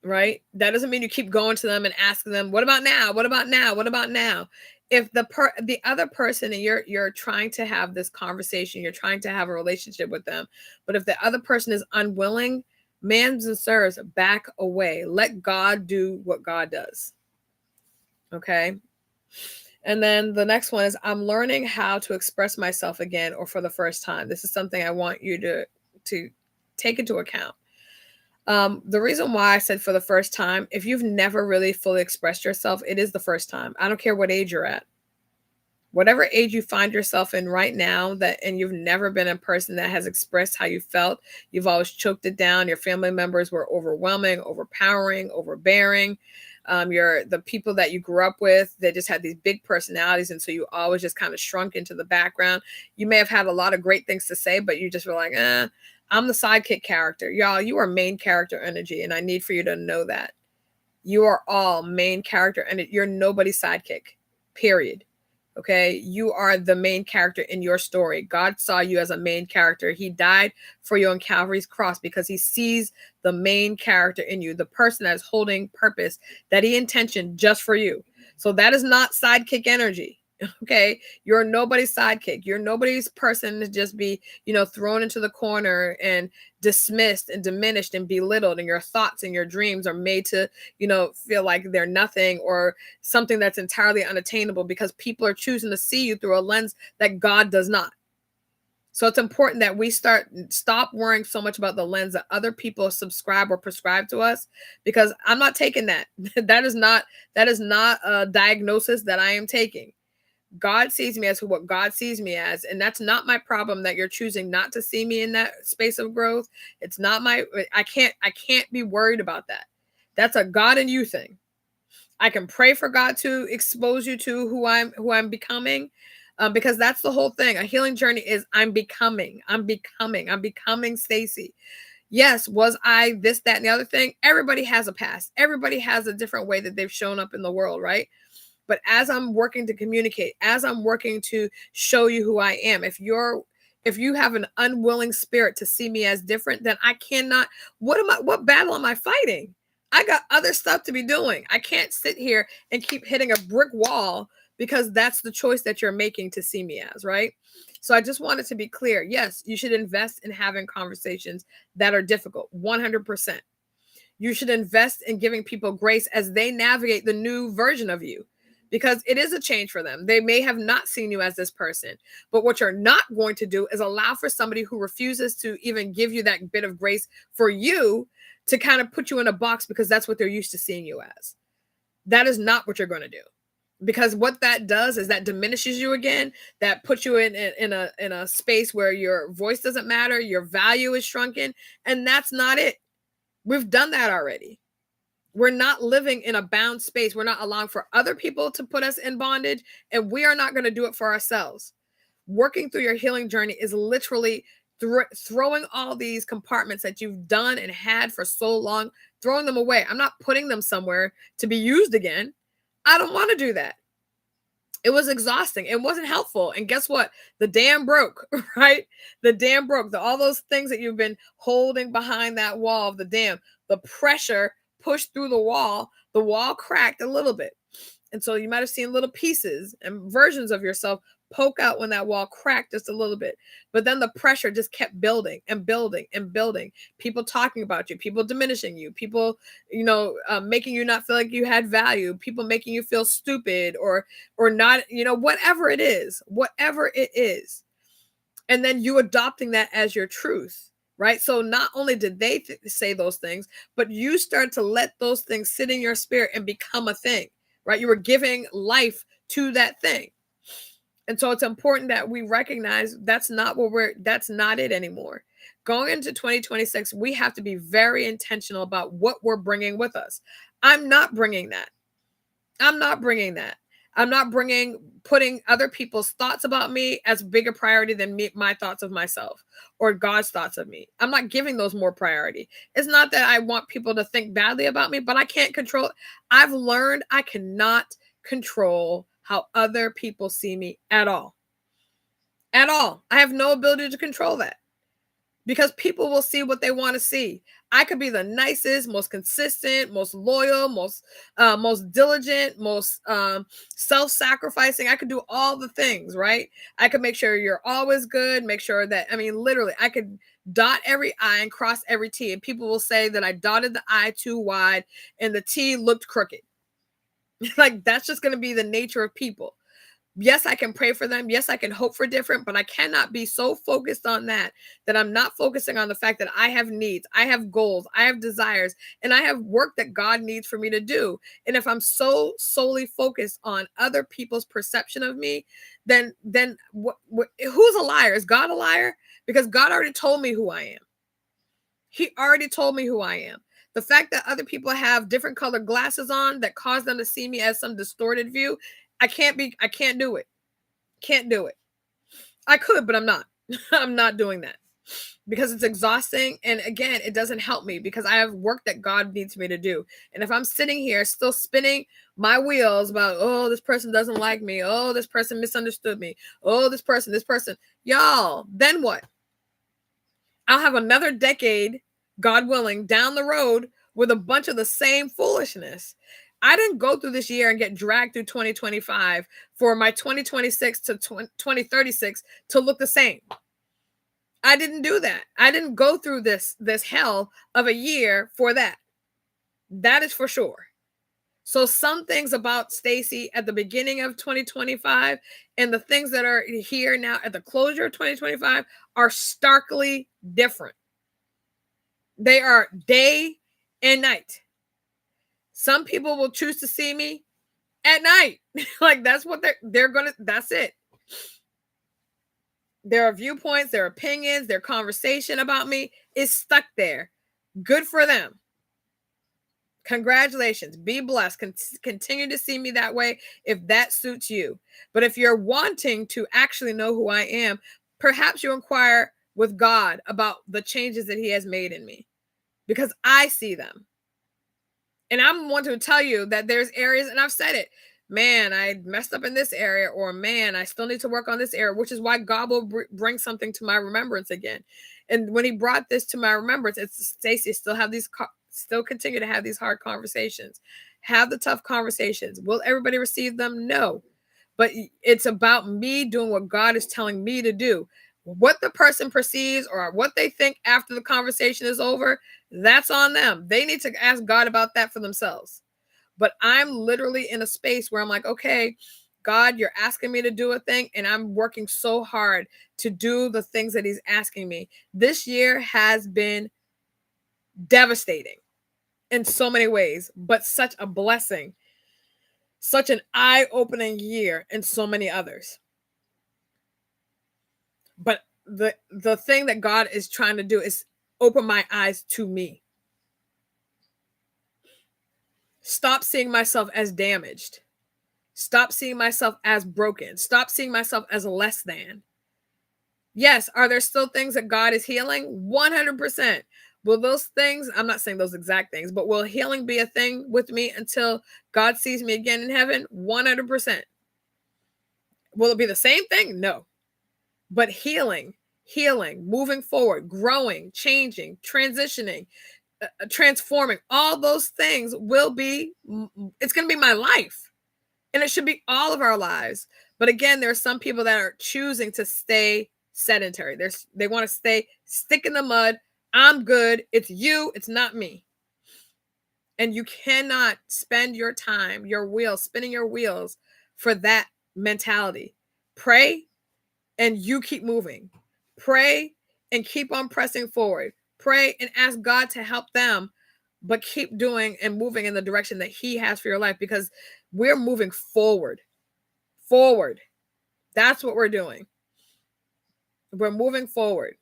Speaker 1: Right? That doesn't mean you keep going to them and asking them, what about now? What about now? What about now? If the other person, and you're trying to have this conversation, you're trying to have a relationship with them, but if the other person is unwilling, mans and sirs, back away. Let God do what God does. Okay? And then the next one is, I'm learning how to express myself again, or for the first time. This is something I want you to take into account. The reason why I said for the first time, if you've never really fully expressed yourself, it is the first time. I don't care what age you're at. Whatever age you find yourself in right now, and you've never been a person that has expressed how you felt, you've always choked it down. Your family members were overwhelming, overpowering, overbearing. The people that you grew up with, they just had these big personalities, and so you always just kind of shrunk into the background. You may have had a lot of great things to say, but you just were like, I'm the sidekick character. Y'all, you are main character energy, and I need for you to know that. You are all main character, and you're nobody's sidekick, period. Okay? You are the main character in your story. God saw you as a main character. He died for you on Calvary's cross because he sees the main character in you, the person that is holding purpose that he intentioned just for you. So that is not sidekick energy. Okay, you're nobody's sidekick. You're nobody's person to just be, thrown into the corner and dismissed and diminished and belittled. And your thoughts and your dreams are made to, feel like they're nothing, or something that's entirely unattainable, because people are choosing to see you through a lens that God does not. So it's important that we stop worrying so much about the lens that other people subscribe or prescribe to us, because I'm not taking that. That is not a diagnosis that I am taking. God sees me as what God sees me as. And that's not my problem that you're choosing not to see me in that space of growth. It's not I can't be worried about that. That's a God and you thing. I can pray for God to expose you to who I'm becoming, because that's the whole thing. A healing journey is I'm becoming Stacy. Yes, was I this, that, and the other thing? Everybody has a past. Everybody has a different way that they've shown up in the world, right? But as I'm working to communicate, as I'm working to show you who I am, if you have an unwilling spirit to see me as different, then I cannot. What battle am I fighting? I got other stuff to be doing. I can't sit here and keep hitting a brick wall because that's the choice that you're making to see me as, right? So I just wanted to be clear. Yes, you should invest in having conversations that are difficult. 100%. You should invest in giving people grace as they navigate the new version of you, because it is a change for them. They may have not seen you as this person, but what you're not going to do is allow for somebody who refuses to even give you that bit of grace for you to kind of put you in a box because that's what they're used to seeing you as. That is not what you're going to do, because what that does is that diminishes you again. That puts you in a space where your voice doesn't matter, your value is shrunken, and that's not it. We've done that already. We're not living in a bound space. We're not allowing for other people to put us in bondage, and we are not going to do it for ourselves. Working through your healing journey is literally throwing all these compartments that you've done and had for so long, throwing them away. I'm not putting them somewhere to be used again. I don't want to do that. It was exhausting. It wasn't helpful. And guess what? The dam broke, right? The dam broke. All those things that you've been holding behind that wall of the dam, the pressure pushed through the wall cracked a little bit. And so you might have seen little pieces and versions of yourself poke out when that wall cracked just a little bit. But then the pressure just kept building and building and building. People talking about you, people diminishing you, people, making you not feel like you had value, people making you feel stupid or not, whatever it is, whatever it is. And then you adopting that as your truth. Right. So not only did they say those things, but you start to let those things sit in your spirit and become a thing. Right. You were giving life to that thing. And so it's important that we recognize that's not it anymore. Going into 2026, we have to be very intentional about what we're bringing with us. I'm not bringing that. I'm not putting other people's thoughts about me as bigger priority than my thoughts of myself or God's thoughts of me. I'm not giving those more priority. It's not that I want people to think badly about me, but I can't control. I've learned I cannot control how other people see me at all. At all. I have no ability to control that, because people will see what they want to see. I could be the nicest, most consistent, most loyal, most diligent, most self-sacrificing. I could do all the things, right? I could make sure you're always good, make sure that, literally, I could dot every I and cross every T, and people will say that I dotted the I too wide and the T looked crooked. Like, that's just going to be the nature of people. Yes, I can pray for them. Yes, I can hope for different, but I cannot be so focused on that I'm not focusing on the fact that I have needs, I have goals, I have desires, and I have work that God needs for me to do. And if I'm so solely focused on other people's perception of me, then who's a liar? Is God a liar? Because God already told me who I am. He already told me who I am. The fact that other people have different colored glasses on that cause them to see me as some distorted view, I can't do it. Can't do it. I could, but I'm not. I'm not doing that because it's exhausting. And again, it doesn't help me because I have work that God needs me to do. And if I'm sitting here still spinning my wheels about, oh, this person doesn't like me. Oh, this person misunderstood me. Oh, this person, y'all, then what? I'll have another decade, God willing, down the road with a bunch of the same foolishness. I didn't go through this year and get dragged through 2025 for my 2026 to 2036 to look the same. I didn't do that. I didn't go through this hell of a year for that. That is for sure. So some things about Stacy at the beginning of 2025 and the things that are here now at the closure of 2025 are starkly different. They are day and night. Some people will choose to see me at night. Like, that's what they're gonna, that's it. Their viewpoints, their opinions, their conversation about me is stuck there. Good for them. Congratulations. Be blessed. Continue to see me that way if that suits you. But if you're wanting to actually know who I am, perhaps you inquire with God about the changes that he has made in me, because I see them. And I'm one to tell you that there's areas, and I've said it, man, I messed up in this area, or man, I still need to work on this area, which is why God will bring something to my remembrance again. And when he brought this to my remembrance, it's Stacey, still continue to have these hard conversations. Have the tough conversations. Will everybody receive them? No. But it's about me doing what God is telling me to do. What the person perceives or what they think after the conversation is over, that's on them. They need to ask God about that for themselves. But I'm literally in a space where I'm like, okay, God, you're asking me to do a thing, and I'm working so hard to do the things that he's asking me. This year has been devastating in so many ways, but such a blessing, such an eye-opening year in so many others. But the thing that God is trying to do is open my eyes to me. Stop seeing myself as damaged. Stop seeing myself as broken. Stop seeing myself as less than. Yes, are there still things that God is healing? 100%. Will those things, I'm not saying those exact things, but will healing be a thing with me until God sees me again in heaven? 100%. Will it be the same thing? No. But healing, moving forward, growing, changing, transitioning, transforming, all those things will be, it's going to be my life. And it should be all of our lives. But again, there are some people that are choosing to stay sedentary. They want to stick in the mud. I'm good. It's you. It's not me. And you cannot spend your time, spinning your wheels for that mentality. Pray and you keep moving. Pray and keep on pressing forward. Pray and ask God to help them, but keep doing and moving in the direction that he has for your life, because we're moving forward. That's what we're doing. We're moving forward.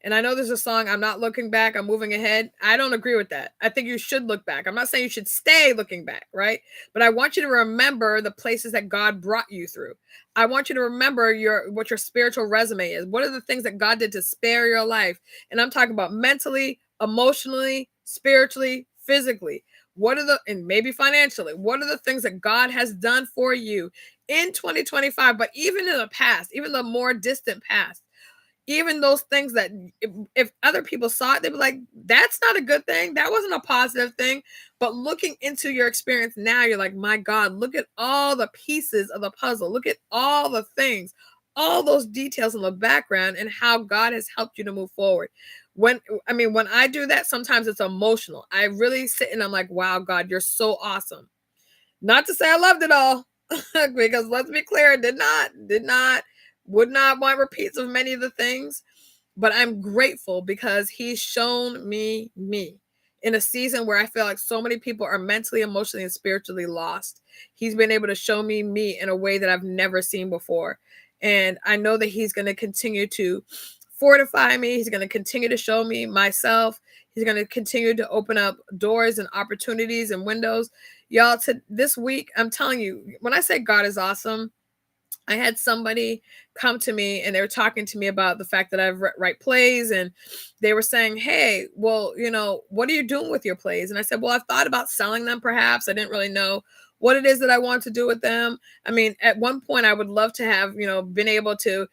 Speaker 1: And I know there's a song, I'm not looking back, I'm moving ahead. I don't agree with that. I think you should look back. I'm not saying you should stay looking back, right? But I want you to remember the places that God brought you through. I want you to remember what your spiritual resume is. What are the things that God did to spare your life? And I'm talking about mentally, emotionally, spiritually, physically. And maybe financially, what are the things that God has done for you in 2025, but even in the past, even the more distant past? Even those things that if other people saw it, they'd be like, that's not a good thing. That wasn't a positive thing. But looking into your experience now, you're like, my God, look at all the pieces of the puzzle. Look at all the things, all those details in the background, and how God has helped you to move forward. When I do that, sometimes it's emotional. I really sit and I'm like, wow, God, you're so awesome. Not to say I loved it all, because let's be clear, would not want repeats of many of the things, but I'm grateful because he's shown me in a season where I feel like so many people are mentally, emotionally, and spiritually lost. He's been able to show me in a way that I've never seen before. And I know that he's going to continue to fortify me. He's going to continue to show me myself. He's going to continue to open up doors and opportunities and windows. Y'all, this week, I'm telling you, when I say God is awesome, I had somebody come to me and they were talking to me about the fact that I write plays, and they were saying, hey, well, what are you doing with your plays? And I said, well, I've thought about selling them perhaps. I didn't really know what it is that I want to do with them. I mean, at one point I would love to have, been able to,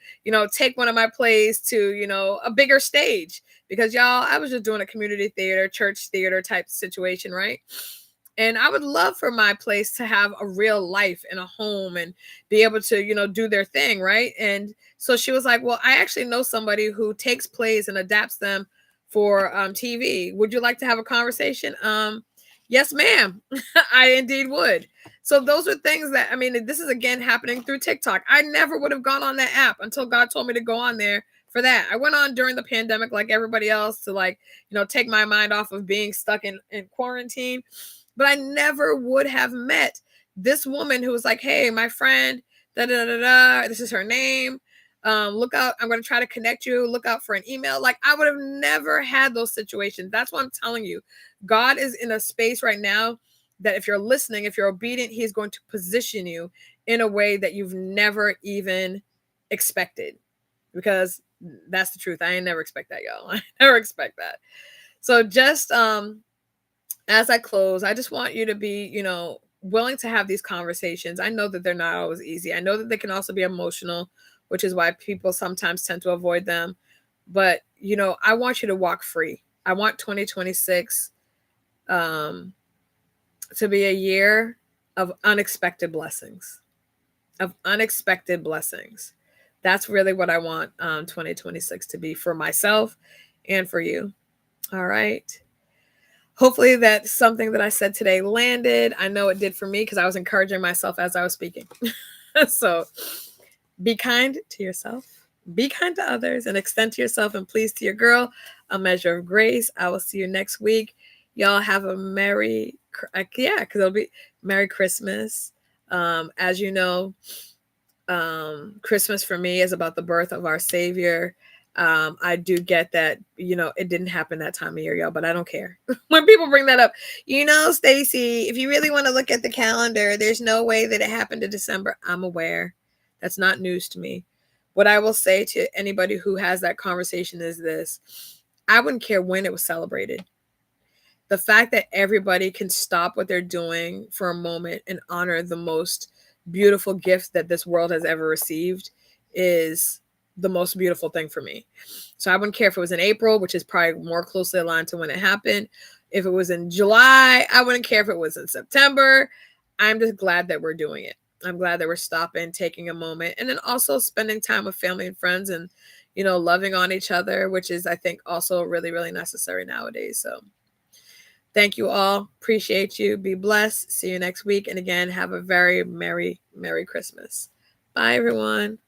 Speaker 1: take one of my plays to, a bigger stage, because y'all, I was just doing a community theater, church theater type situation, right? And I would love for my place to have a real life and a home and be able to, do their thing, right? And so she was like, well, I actually know somebody who takes plays and adapts them for TV. Would you like to have a conversation? Yes, ma'am. I indeed would. So those are things that, this is again happening through TikTok. I never would have gone on that app until God told me to go on there for that. I went on during the pandemic like everybody else to take my mind off of being stuck in quarantine. But I never would have met this woman who was like, hey, my friend, da da da da, this is her name. Look out, I'm going to try to connect you. Look out for an email. Like, I would have never had those situations. That's what I'm telling you. God is in a space right now that if you're listening, if you're obedient, he's going to position you in a way that you've never even expected. Because That's the truth. I ain't never expect that, y'all. I never expect that. So just as I close, I just want you to be, willing to have these conversations. I know that they're not always easy. I know that they can also be emotional, which is why people sometimes tend to avoid them. But, I want you to walk free. I want 2026 to be a year of unexpected blessings, That's really what I want 2026 to be for myself and for you. All right. Hopefully that's something that I said today landed. I know it did for me because I was encouraging myself as I was speaking. So be kind to yourself, be kind to others, and extend to yourself and please to your girl a measure of grace. I will see you next week. Y'all have a because it'll be Merry Christmas. As you know, Christmas for me is about the birth of our Savior. I do get that, it didn't happen that time of year, y'all, but I don't care. When people bring that up, Stacy, if you really want to look at the calendar, there's no way that it happened in December. I'm aware. That's not news to me. What I will say to anybody who has that conversation is this: I wouldn't care when it was celebrated. The fact that everybody can stop what they're doing for a moment and honor the most beautiful gift that this world has ever received is the most beautiful thing for me. So I wouldn't care if it was in April, which is probably more closely aligned to when it happened. If it was in July, I wouldn't care if it was in September. I'm just glad that we're doing it. I'm glad that we're stopping, taking a moment, and then also spending time with family and friends and, loving on each other, which is, I think, also really, really necessary nowadays. So thank you all. Appreciate you. Be blessed. See you next week. And again, have a very Merry Christmas. Bye, everyone.